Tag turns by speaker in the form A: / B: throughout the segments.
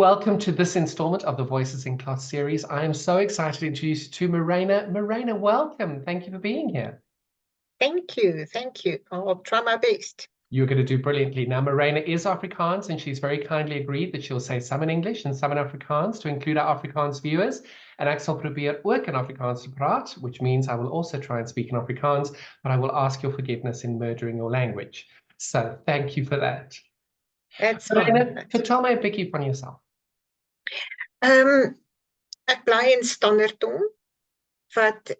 A: Welcome to this installment of the Voices in Cloth series. I am so excited to introduce you to Maryna. Maryna, welcome. Thank you for being here.
B: Thank you. Thank you. I'll try my best.
A: You're going to do brilliantly. Now, Maryna is Afrikaans, and she's very kindly agreed that she'll say some in English and some in Afrikaans to include our Afrikaans viewers. And ek sal probeer ook in Afrikaans te praat, which means I will also try and speak in Afrikaans, but I will ask your forgiveness in murdering your language. So thank you for that.
B: That's
A: Maryna,
B: fine.
A: vertel my 'n bietjie van yourself.
B: Ek bly in Standerton wat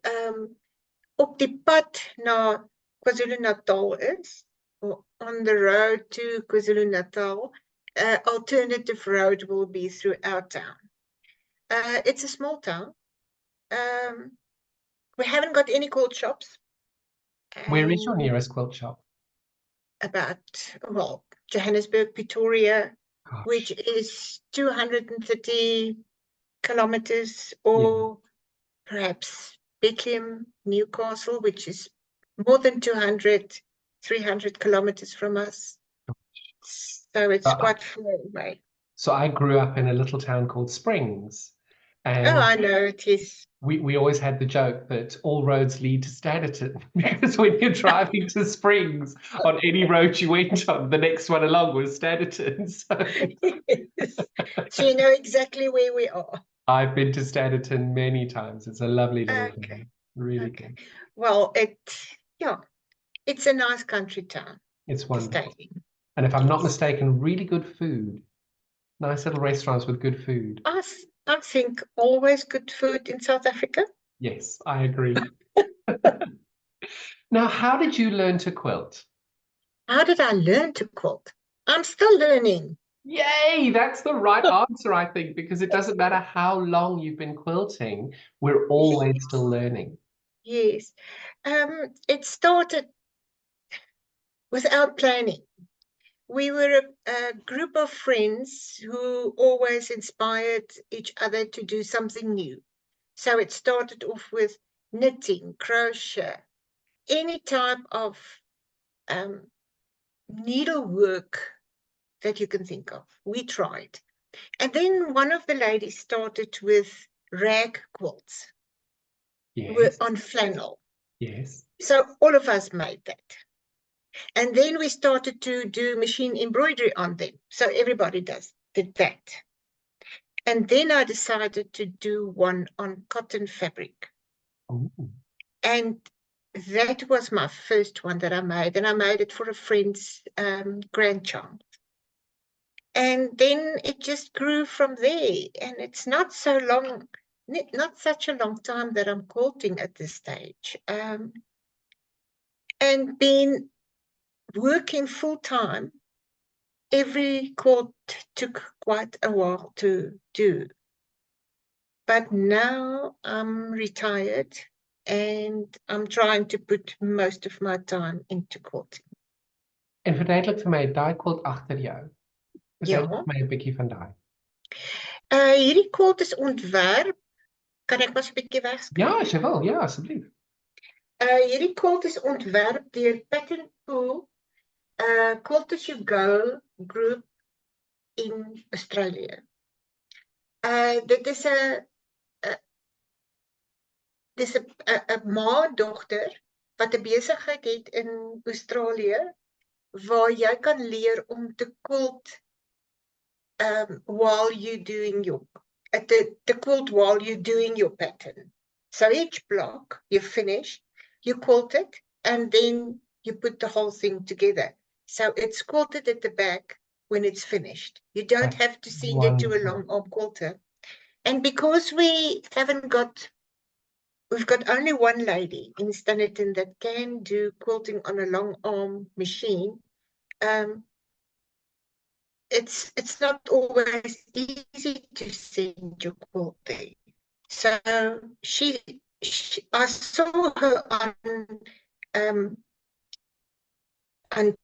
B: op die pad na KwaZulu-Natal is, or on the road to KwaZulu-Natal. Alternative road will be through our town. It's a small town. We haven't got any quilt shops.
A: Where is your nearest quilt shop?
B: Well, Johannesburg, Pretoria,
A: Gosh.
B: which is 230 kilometers, or perhaps Bethlehem, Newcastle, which is more than 200, 300 kilometers from us. So it's quite far away.
A: So I grew up in a little town called Springs. And
B: I know it is.
A: We always had the joke that all roads lead to Standerton, because when you're driving to Springs, on any road you went on, the next one along was Standerton. So,
B: yes. So you know exactly where we are.
A: I've been to Standerton many times. It's a lovely little town. Really good.
B: Well, it's a nice country town.
A: It's wonderful. And if I'm not mistaken, really good food. Nice little restaurants with good food.
B: I think always good food in South Africa.
A: Yes, I agree. Now, how did you learn to quilt?
B: How did I learn to quilt? I'm still learning.
A: Yay, that's the right answer, I think, because it doesn't matter how long you've been quilting, we're always still learning.
B: Yes. It started without planning. We were a group of friends who always inspired each other to do something new. So it started off with knitting, crochet, any type of needlework that you can think of. We tried. And then one of the ladies started with rag quilts.
A: Yes.
B: On flannel.
A: Yes.
B: So all of us made that. And then we started to do machine embroidery on them. So everybody did that. And then I decided to do one on cotton fabric.
A: Ooh.
B: And that was my first one that I made. And I made it for a friend's grandchild. And then it just grew from there. And it's not so long, not such a long time that I'm quilting at this stage. And been working full-time, every quilt took quite a while to do. But now I'm retired and I'm trying to put most of my time into quilting.
A: En verduidelik vir my, daai quilt agter jou. Verduidelik vir my 'n bietjie van daai.
B: Hierdie quilt is ontwerp. Kan ek maar 'n bietjie wegskryf?
A: Ja, as jy wil. Ja, asseblief.
B: Hierdie quilt is ontwerp deur Pattern Pool, Quilt As You Go group in Australia. Dit is 'n ma-dogter wat 'n besigheid het in Australië waar jy kan leer om te quilt while you're doing the quilt while you're doing your pattern. So each block you finish, you quilt it, and then you put the whole thing together. So it's quilted at the back when it's finished. You don't have to send it to a long arm quilter. And because we've got only one lady in Standerton that can do quilting on a long arm machine, it's not always easy to send your quilt there. So I saw her on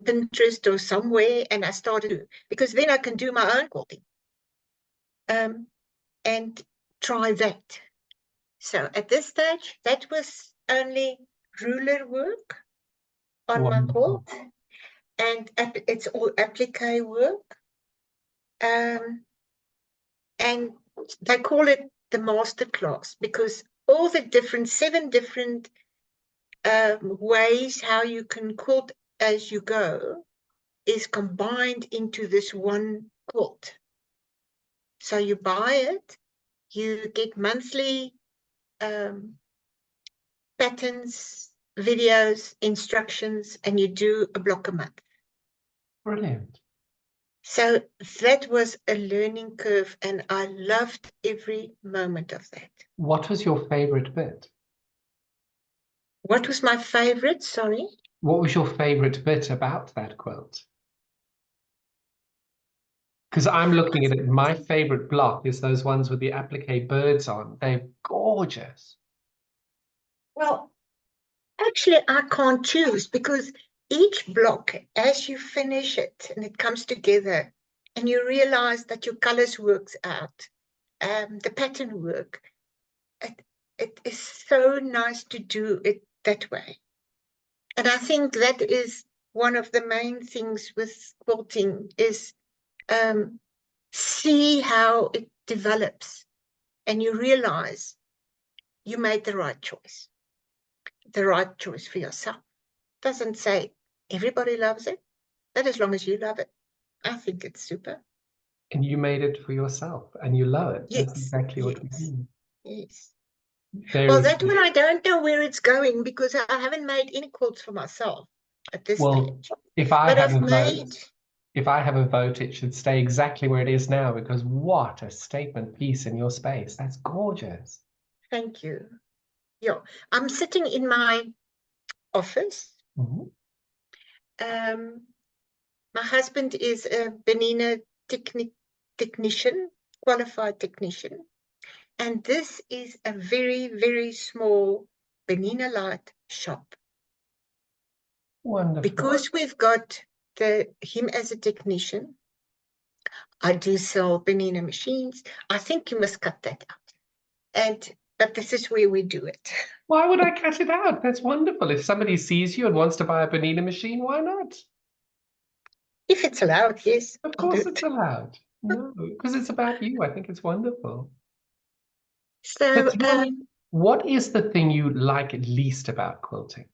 B: Pinterest or somewhere, and I started because then I can do my own quilting and try that. So at this stage, that was only ruler work on my quilt, and it's all applique work. And they call it the master class because all the different 7 different ways how you can quilt as you go is combined into this one quilt. So you buy it, you get monthly patterns, videos, instructions, and you do a block a month.
A: Brilliant.
B: So that was a learning curve, and I loved every moment of that.
A: What was your favorite bit?
B: What was my favorite? Sorry.
A: What was your favorite bit about that quilt? Because I'm looking at it, my favorite block is those ones with the applique birds on. They're gorgeous.
B: Well, actually, I can't choose because each block, as you finish it and it comes together and you realize that your colors works out, the pattern work, it is so nice to do it that way. And I think that is one of the main things with quilting is see how it develops and you realize you made the right choice for yourself. Doesn't say everybody loves it, but as long as you love it, I think it's super.
A: And you made it for yourself and you love it. That's
B: Yes,
A: exactly what we
B: yes,
A: mean.
B: yes. Well,
A: Very
B: that one I don't know where it's going because I haven't made any quilts for myself at this
A: well.
B: stage.
A: If I
B: But
A: have
B: I've
A: a
B: made.
A: vote, if I have a vote, it should stay exactly where it is now because what a statement piece in your space. That's gorgeous.
B: Thank you. Yeah, I'm sitting in my office.
A: Mhm.
B: My husband is a Benina technician, qualified technician. And this is a very, very small Benina light shop.
A: Wonderful.
B: Because we've got him as a technician, I do sell Benina machines. I think you must cut that out. But this is where we do it.
A: Why would I cut it out? That's wonderful. If somebody sees you and wants to buy a Bonina machine, why not?
B: If it's allowed, yes.
A: Of
B: I'll do
A: course
B: it.
A: it's allowed. No, because it's about you. I think it's wonderful. So
B: So
A: tell me, what is the thing you like least about quilting?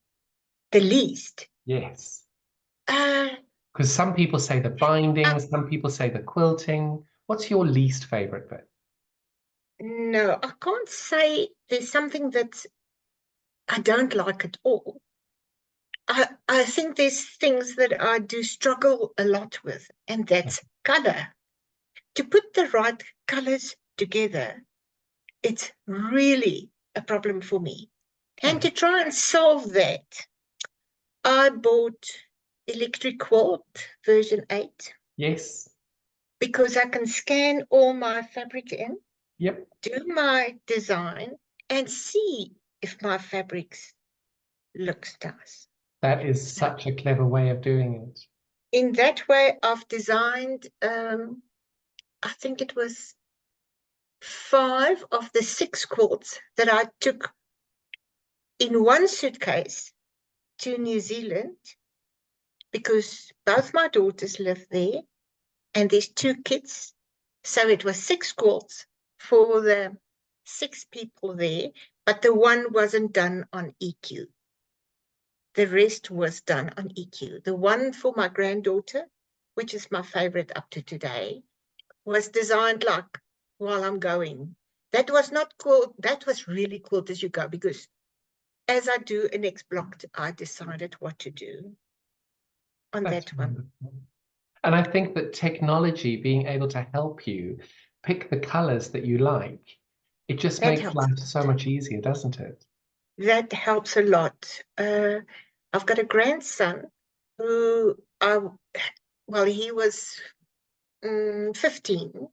B: the least.
A: Yes.
B: Uh,
A: Because some people say the binding, some people say the quilting. What's your least favorite bit?
B: no, I can't say there's something that I don't like at all. I think there's things that I do struggle a lot with, and that's color. To put the right colors together, it's really a problem for me. And to try and solve that, I bought Electric Quilt version 8
A: Yes.
B: because I can scan all my fabric in,
A: Yep.
B: do my design, and see if my fabrics looks nice.
A: That is
B: So
A: such a clever way of doing it.
B: in that way, I've designed, I think it was 5 of the 6 quilts that I took in one suitcase to New Zealand because both my daughters live there and there's 2 kids. So it was 6 quilts for the 6 people there, but the one wasn't done on EQ. The rest was done on EQ. The one for my granddaughter, which is my favorite up to today, was designed like while I'm going. That was not cool. That was really cool as you go because as I do a next block, I decided what to do on
A: That's
B: that one.
A: wonderful. And I think that technology being able to help you pick the colors that you like, it just
B: That
A: makes
B: helps.
A: life so much easier, doesn't it?
B: That helps a lot. I've got a grandson who he was 15,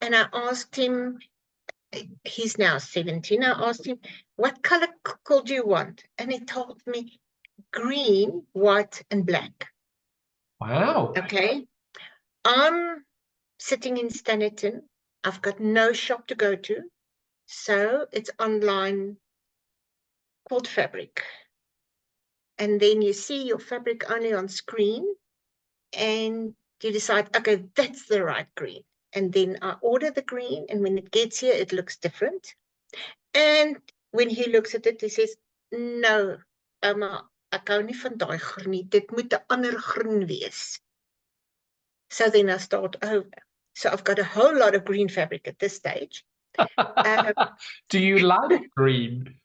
B: and I asked him, he's now 17, I asked him, what color quilt do you want? And he told me green, white, and black.
A: Wow.
B: Okay. I'm sitting in Standerton. I've got no shop to go to. So it's online quilt fabric. And then you see your fabric only on screen and you decide, okay, that's the right green. and then I order the green, and when it gets here, it looks different. And when he looks at it, he says, no, ek hou nie van daai groen nie, dit moet 'n ander groen wees. So then I start over. So I've got a whole lot of green fabric at this stage.
A: Do you like green?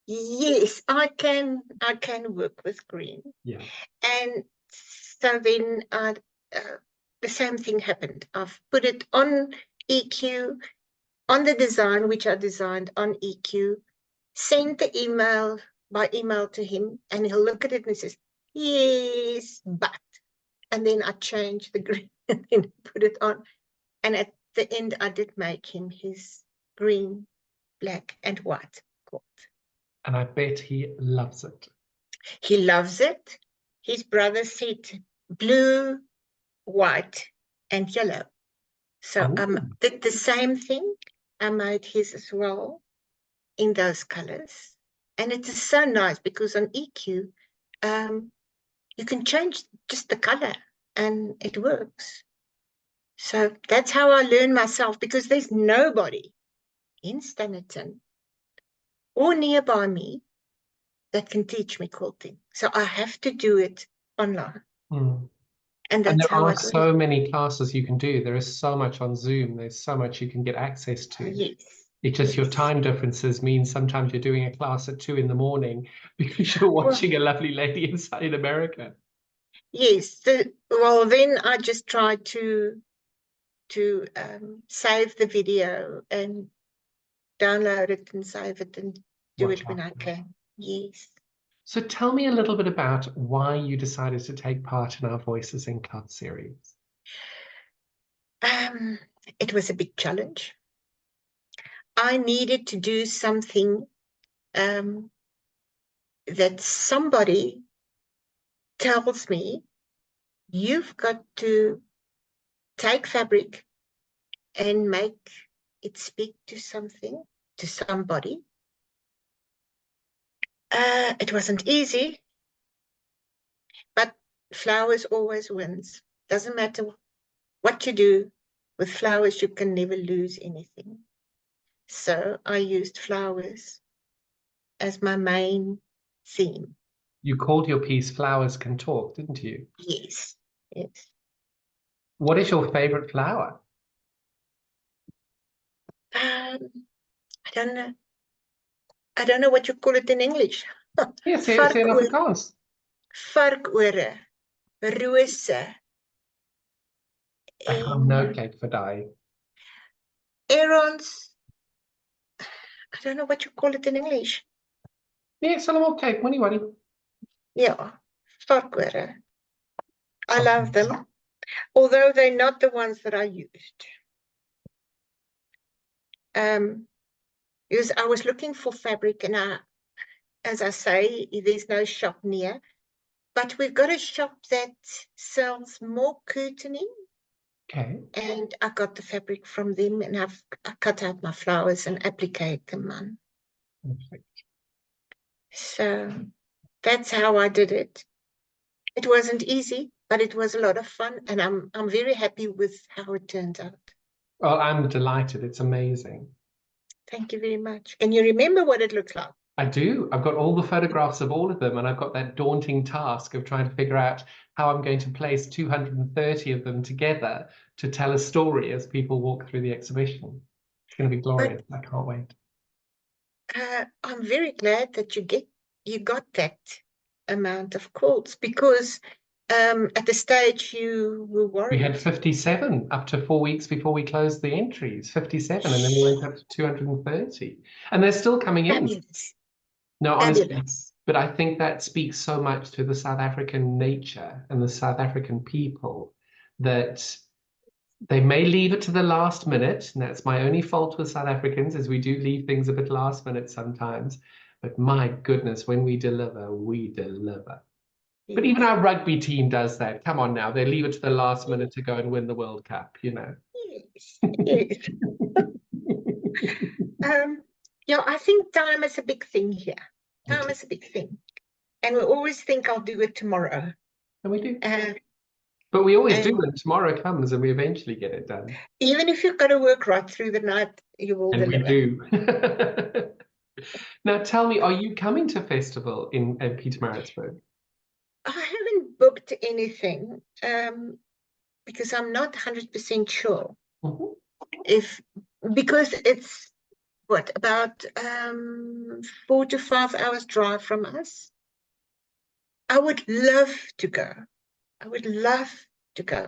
B: Yes, I can work with green.
A: Yeah.
B: And so then the same thing happened. I've put it on EQ, on the design, which I designed on EQ, sent the email by email to him, and he'll look at it and he says, yes, but. And then I changed the green and then put it on. And at the end, I did make him his green, black, and white quilt.
A: And I bet he loves it.
B: He loves it. His brother said blue, white, and yellow. So I did the same thing. I made his as well in those colors. And it is so nice because on EQ, you can change just the color and it works. So that's how I learn myself, because there's nobody in Standerton or nearby me that can teach me quilting. So I have to do it online. And that's
A: there
B: how
A: are so many classes you can do. There is so much on Zoom. There's so much you can get access to.
B: Yes.
A: It's just your time differences mean sometimes you're doing a class at 2 in.the.morning because you're watching a lovely lady in America.
B: Yes. Well, then I just try to save the video and download it and save it and do it when I can. Yes.
A: So tell me a little bit about why you decided to take part in our Voices in Cloth series.
B: It was a big challenge. I needed to do something that somebody tells me, you've got to take fabric and make it speak to something, to somebody. It wasn't easy, but flowers always wins. Doesn't matter what you do with flowers, you can never lose anything. So I used flowers as my main theme.
A: You called your piece Flowers Can Talk, didn't you?
B: Yes, yes.
A: What is your favorite flower?
B: I don't know. I don't know what you call it in English.
A: Yes, it's in Afrikaans.
B: Varkore, rose.
A: Ek gaan nou kyk vir daai.
B: Herons. I don't know what you call it in English.
A: Nee, sal hom ook kyk, moenie worry.
B: Yeah, varkore. I love them, although they're not the ones that I used. Because I was looking for fabric, and as I say, there's no shop near, but we've got a shop that sells more curtaining.
A: Okay.
B: And I got the fabric from them, and I cut out my flowers and appliqued them on.
A: Perfect.
B: So that's how I did it. It wasn't easy, but it was a lot of fun, and I'm very happy with how it turned out.
A: Well, I'm delighted. It's amazing.
B: Thank you very much. Can you remember what it looks like?
A: I do. I've got all the photographs of all of them, and I've got that daunting task of trying to figure out how I'm going to place 230 of them together to tell a story as people walk through the exhibition. It's going to be glorious. I can't wait.
B: I'm very glad that you got that amount of quilts, because at the stage you were worried.
A: We had 57 up to 4 weeks before we closed the entries, 57, and then we went up to 230. And they're still coming in.
B: Fabulous.
A: No, honestly,
B: Fabulous.
A: but I think that speaks so much to the South African nature and the South African people that they may leave it to the last minute, and that's my only fault with South Africans, is we do leave things a bit last minute sometimes. But my goodness, when we deliver, we deliver. But even our rugby team does that. Come on now, they leave it to the last minute to go and win the World Cup, you know.
B: Yes. Yes. Yeah, I think time is a big thing here. Time is a big thing. And we always think I'll do it tomorrow.
A: And we do. But we always do,
B: And
A: and tomorrow comes and we eventually get it done.
B: even if you've got to work right through the night, you will
A: And we
B: deliver.
A: do. Now tell me, are you coming to festival in Pietermaritzburg?
B: I haven't booked anything because I'm not 100% sure
A: Mhm.
B: if, because it's what, about 4 to 5 hours drive from us. I would love to go. I would love to go.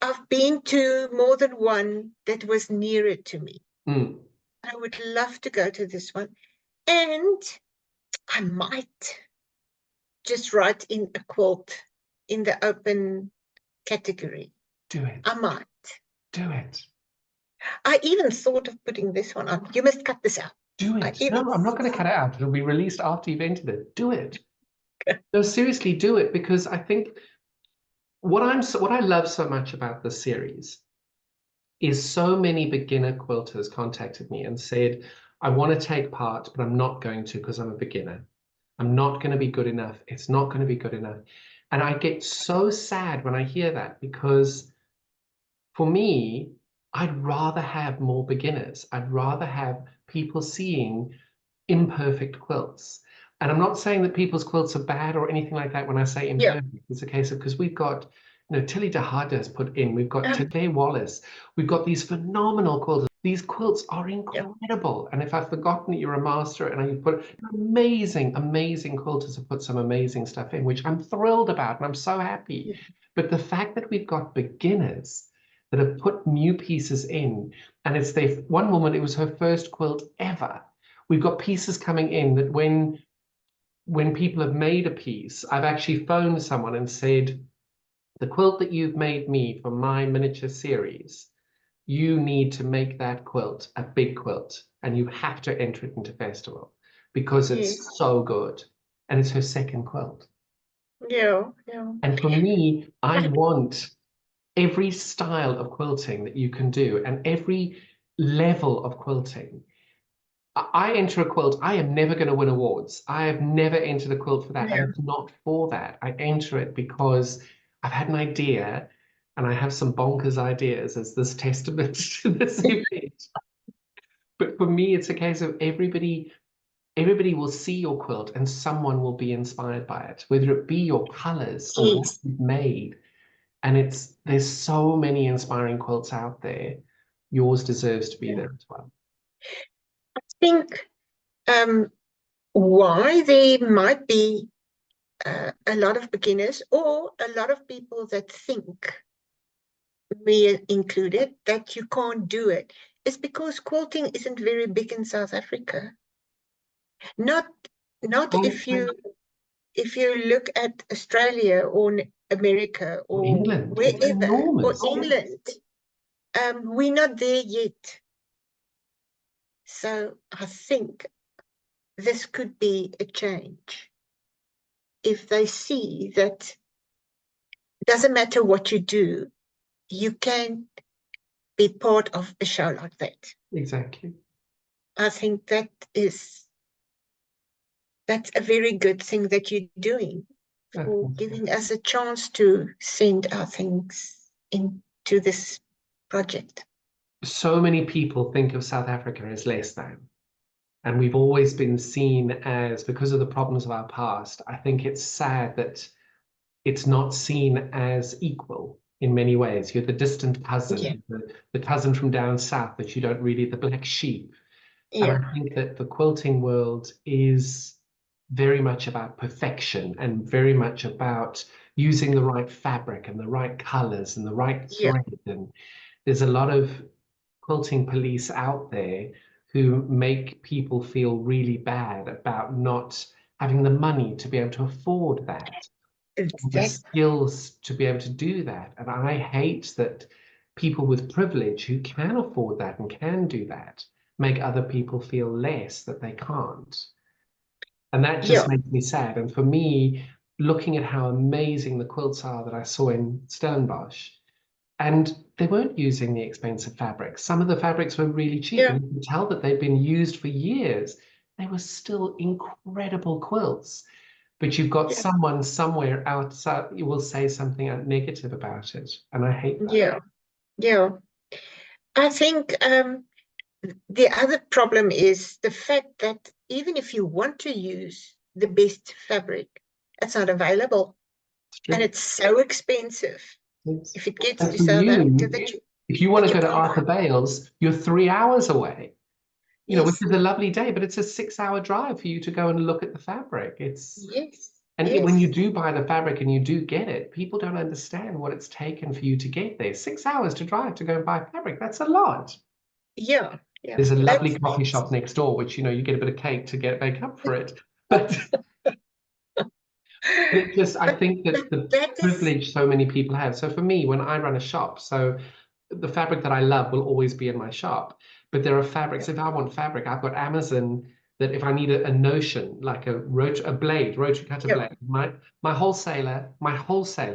B: I've been to more than one that was nearer to me.
A: Mm.
B: I would love to go to this one. And I might just write in a quilt in the open category.
A: Do it.
B: I might.
A: Do it.
B: I even thought of putting this one on. You must cut this out.
A: Do
B: I
A: it.
B: even
A: No, I'm not going to cut it out. It'll be released after you've entered it. Do it. No, seriously, do it, because I think what I love so much about the series is so many beginner quilters contacted me and said, I want to take part, but I'm not going to because I'm a beginner. I'm not going to be good enough. It's not going to be good enough. And I get so sad when I hear that, because for me, I'd rather have more beginners. I'd rather have people seeing imperfect quilts. And I'm not saying that people's quilts are bad or anything like that when I say
B: yeah.
A: imperfect. It's a case of, because we've got, Tilly de Harder has put in, we've got
B: Um,
A: Claire Wallace, we've got these phenomenal quilters. These quilts are
B: yeah.
A: incredible. And if I've forgotten that you're a master and you put amazing, amazing quilters have put some amazing stuff in, which I'm thrilled about and I'm so happy. But the fact that we've got beginners that have put new pieces in, and it's their one woman, it was her first quilt ever. We've got pieces coming in that when people have made a piece, I've actually phoned someone and said, the quilt that you've made me for my miniature series, you need to make that quilt a big quilt and you have to enter it into festival because
B: Yes.
A: it's so good. And it's her second quilt.
B: Yeah. Yeah.
A: And for me, I want every style of quilting that you can do and every level of quilting. I enter a quilt, I am never going to win awards. I have never entered a quilt for that.
B: Yeah.
A: And it's not for that. I enter it because I've had an idea and I have some bonkers ideas as this testament to this event. But for me, it's a case of everybody will see your quilt and someone will be inspired by it, whether it be your colors or what
B: Yes.
A: you've made. And there's so many inspiring quilts out there. Yours deserves to be
B: Yeah.
A: there as well.
B: I think why there might be a lot of beginners or a lot of people that think, me included, that you can't do it is because quilting isn't very big in South Africa. Not
A: Oh,
B: if you look at Australia or America or
A: England, it's
B: wherever, or
A: enormous.
B: England, we're not there yet. So I think this could be a change if they see that doesn't matter what you do, you can be part of a show like that.
A: Exactly.
B: I think that's a very good thing that you're doing for giving us a chance to send our things into this project.
A: So many people think of South Africa as less than. And we've always been seen as, because of the problems of our past, I think it's sad that it's not seen as equal in many ways. You're the distant cousin, the cousin from down south that you don't really, the black sheep. And
B: Yeah.
A: I think that the quilting world is very much about perfection and very much about using the right fabric and the right colors and the right
B: Yeah.
A: thread. And there's a lot of quilting police out there who make people feel really bad about not having the money to be able to afford that, the
B: Exactly.
A: skills to be able to do that. And I hate that people with privilege who can afford that and can do that make other people feel less that they can't. And that
B: Yeah.
A: just makes me sad. And for me, looking at how amazing the quilts are that I saw in Stellenbosch, and they weren't using the expensive fabrics. Some of the fabrics were really cheap,
B: Yeah.
A: and you can tell that they've been used for years. They were still incredible quilts. but you've got
B: Yeah.
A: someone somewhere outside you will say something negative about it, and I hate that.
B: Yeah. Yeah. I think the other problem is the fact that even if you want to use the best fabric, it's not available.
A: It's true.
B: And it's so expensive.
A: Yes.
B: If it gets
A: And
B: to
A: for
B: South Africa,
A: you, if you want to go to
B: can't
A: Arthur
B: buy.
A: Bales, you're 3 hours away. You know, which
B: Yes,
A: is a lovely day, but it's a 6 hour drive for you to go and look at the fabric.
B: yes,
A: And when you
B: yes.
A: do buy the fabric and you do get it, people don't understand what it's taken for you to get there. 6 hours to drive to go and buy fabric. That's a lot.
B: Yeah, yeah.
A: There's a lovely coffee shop next door, which, you get a bit of cake to make up for it. But it just, I
B: but
A: think that the
B: that is,
A: privilege so many people have. So for me, when I run a shop, so the fabric that I love will always be in my shop. But there are fabrics. If I want fabric, I've got Amazon that if I need a notion, like a rotary cutter
B: yeah,
A: blade, my wholesaler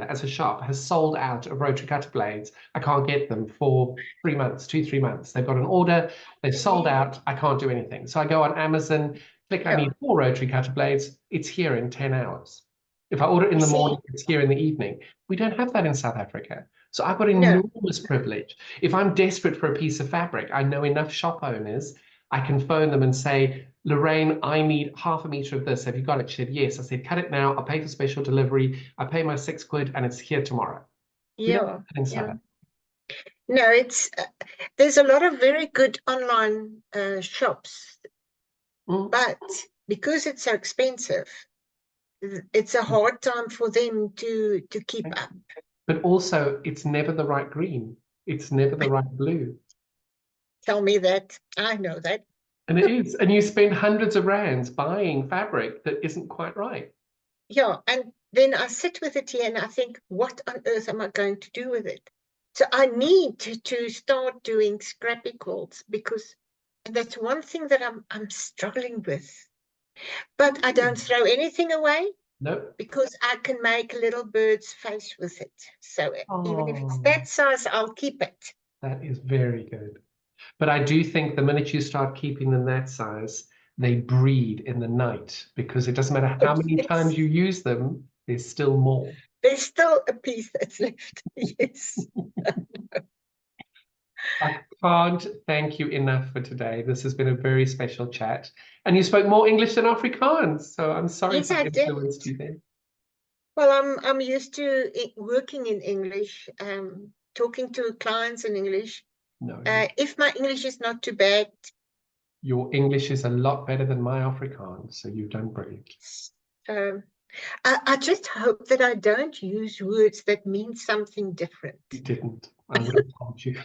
A: as a shop has sold out of rotary cutter blades. I can't get them for 3 months, 3 months. They've got an order, they've sold out, I can't do anything. So I go on Amazon, click, I
B: yeah.
A: need 4 rotary cutter blades, it's here in 10 hours. If I order it in
B: You
A: the
B: see,
A: morning, it's here in the evening. We don't have that in South Africa. So I've got
B: no,
A: enormous privilege. If I'm desperate for a piece of fabric, I know enough shop owners, I can phone them and say, Lorraine, I need half a meter of this. Have you got it? She said, yes. I said, cut it now. I'll pay for special delivery. I pay my £6 and it's here tomorrow. We don't have
B: yeah,
A: that in South
B: yeah.
A: Africa.
B: No, it's there's a lot of very good online shops,
A: Mm.
B: but because it's so expensive, it's a hard time for them to keep up.
A: But also, it's never the right green. It's never the right blue.
B: Tell me that. I know that.
A: And it is. And you spend hundreds of rands buying fabric that isn't quite right.
B: Yeah, and then I sit with it here and I think, what on earth am I going to do with it? So I need to start doing scrappy quilts because that's one thing that I'm struggling with. But I don't throw anything away
A: Nope.
B: because I can make a little bird's face with it. So even if it's
A: Oh,
B: that size, I'll keep it.
A: that is very good. But I do think the minute you start keeping them that size, they breed in the night because it doesn't matter how many times you use them, there's still more.
B: There's still a piece that's left. Yes.
A: I can't thank you enough for today. This has been a very special chat. And you spoke more English than Afrikaans, so I'm sorry
B: Yes,
A: if I
B: I did.
A: influenced you there.
B: Well, I'm used to working in English, talking to clients in English.
A: No,
B: If my English is not too bad,
A: your English is a lot better than my Afrikaans, so you've done brilliant.
B: um, I just hope that I don't use words that mean something different.
A: You didn't. I would have told you.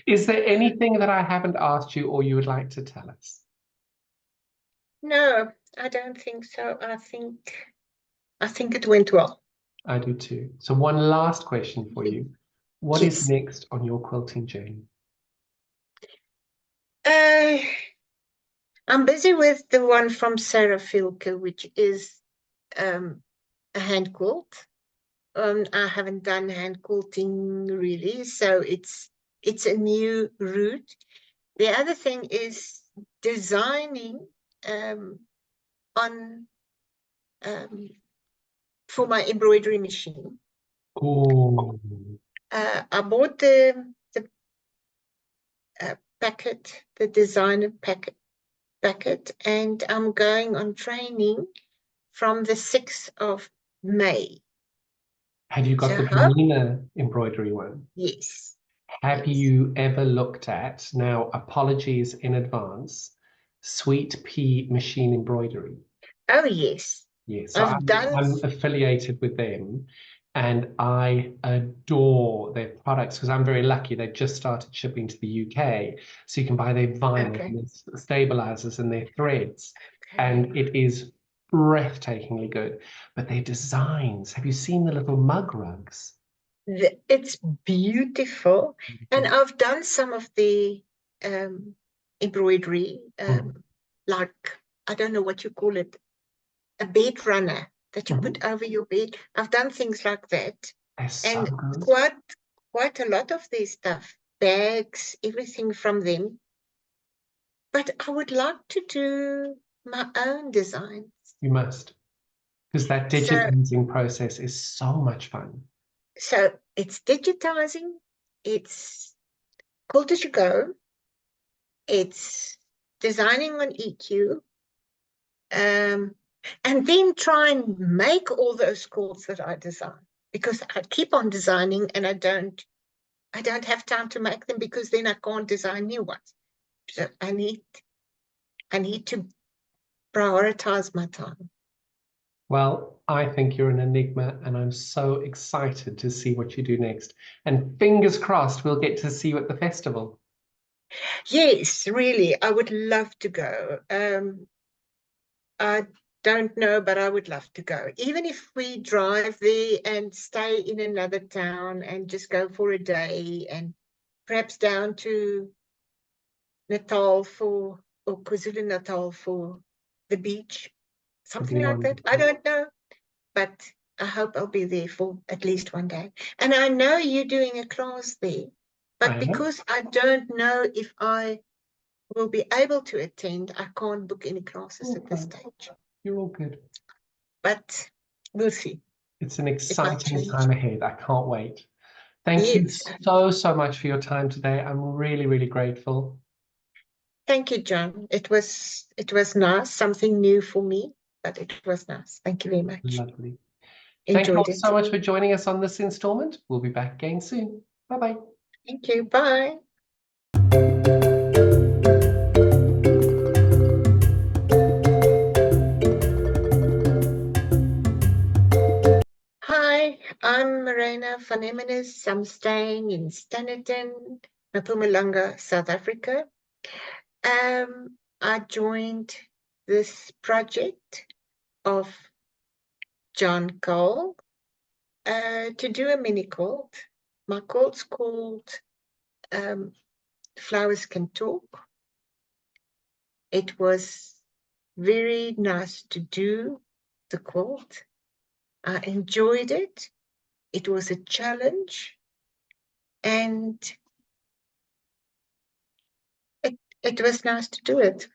A: Is there anything that I haven't asked you or you would like to tell us?
B: No, I don't think so. I think it went well.
A: I do too. So one last question for you. What is
B: Yes.
A: next on your quilting journey?
B: I'm busy with the one from Sarah Filke, which is a hand quilt. I haven't done hand quilting really, so it's a new route. The other thing is designing on for my embroidery machine.
A: Oh,
B: I bought the packet, the designer packet, and I'm going on training from the 6th of May.
A: have you got
B: So
A: the Maryna embroidery one?
B: yes.
A: Have
B: Yes.
A: you ever looked at, now apologies in advance, Sweet Pea machine embroidery?
B: Oh yes.
A: Yes, so
B: I've done.
A: I'm affiliated with them and I adore their products because I'm very lucky. They've just started shipping to the UK. So you can buy their vinyl
B: Okay.
A: and their stabilizers and their threads.
B: Okay.
A: And it is breathtakingly good. But their designs, have you seen the little mug rugs?
B: It's beautiful. And I've done some of the embroidery,
A: Mm.
B: like, I don't know what you call it, a bed runner that you
A: Mhm.
B: put over your bed. I've done things like that.
A: They're so
B: And
A: good.
B: quite a lot of their stuff, bags, everything from them. But I would like to do my own designs.
A: You must, because that digitizing process is so much fun.
B: So it's digitizing, it's quilt as you go, it's designing on EQ, and then try and make all those quilts that I design, because I keep on designing and I don't have time to make them, because then I can't design new ones. So I need to prioritize my time.
A: Well, I think you're an enigma, and I'm so excited to see what you do next. And fingers crossed, we'll get to see you at the festival.
B: Yes, really, I would love to go. I don't know, but I would love to go. Even if we drive there and stay in another town and just go for a day, and perhaps down to Natal or KwaZulu-Natal for the beach, something like that. I don't know, but I hope I'll be there for at least one day. And I know you're doing a class there, but because I don't know if I will be able to attend, I can't book any classes at this stage.
A: You're all good.
B: But we'll see.
A: It's an exciting time ahead. I can't wait. Thank
B: Yes.
A: you so much for your time today. I'm really, really grateful.
B: Thank you, John. It was nice, something new for me, but it was nice. Thank you very much.
A: Lovely.
B: Enjoyed
A: Thank you all
B: it.
A: so much for joining us on this installment. We'll be back again soon. Bye-bye.
B: Thank you. Bye. Hi, I'm Maryna van Emmenes. I'm staying in Standerton, Mpumalanga, South Africa. I joined this project of John Cole to do a mini quilt. My quilt's called Flowers Can Talk. It was very nice to do the quilt. I enjoyed it. It was a challenge, and it was nice to do it.